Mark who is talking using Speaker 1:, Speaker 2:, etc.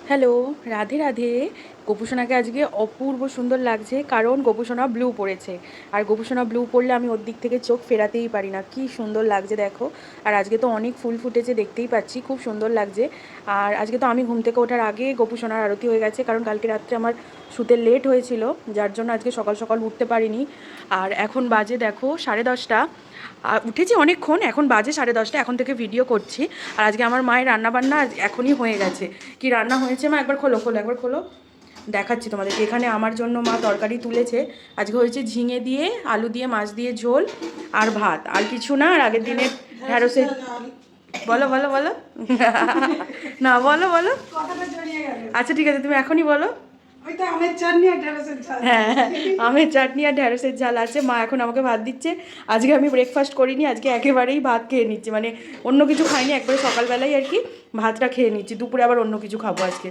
Speaker 1: Hello, Radhe Radhe. গোপুসোনাকে আজকে অপূর্ব সুন্দর লাগছে, কারণ গোপুসোনা ব্লু পরেছে। আর গোপুসোনা ব্লু পরলে আমি ওর দিক থেকে চোখ ফেরাতেই পারি না, কি সুন্দর লাগছে দেখো। আর আজকে তো অনেক ফুল ফুটেছে, দেখতেই পাচ্ছি, খুব সুন্দর লাগছে। আর আজকে তো আমি ঘুম থেকে ওঠার আগে গোপুসোনার আরতি হয়ে গেছে, কারণ কালকে রাত্রে আমার শুতে লেট হয়েছিল, যার জন্য আজকে সকাল সকাল উঠতে পারিনি। আর এখন বাজে দেখো 10:30। উঠেছি অনেকক্ষণ, এখন বাজে 10:30, এখন থেকে ভিডিও করছি। আর আজকে আমার মায়ের রান্নাবান্না এখনই হয়ে গেছে। কি রান্না হয়েছে মা, একবার খোলো খোলো, একবার খোলো, দেখাচ্ছি তোমাদেরকে। এখানে আমার জন্য মা তরকারি তুলেছে। আজকে হয়েছে ঝিঙে দিয়ে, আলু দিয়ে, মাছ দিয়ে ঝোল আর ভাত, আর কিছু না। আর আগের দিনের ঢ্যাঁড়সের, বলো বলো বলো না বলো বলো, আচ্ছা ঠিক আছে, তুমি এখনই বলো। হ্যাঁ, আমের চাটনি আর ঢ্যাঁড়সের ঝাল আছে। মা এখন আমাকে ভাত দিচ্ছে। আজকে আমি ব্রেকফাস্ট করিনি, আজকে একেবারেই ভাত খেয়ে নিচ্ছি, মানে অন্য কিছু খাইনি, একবারে সকালবেলায় আর কি ভাতটা খেয়ে নিচ্ছি। দুপুরে আবার অন্য কিছু খাবো আজকে।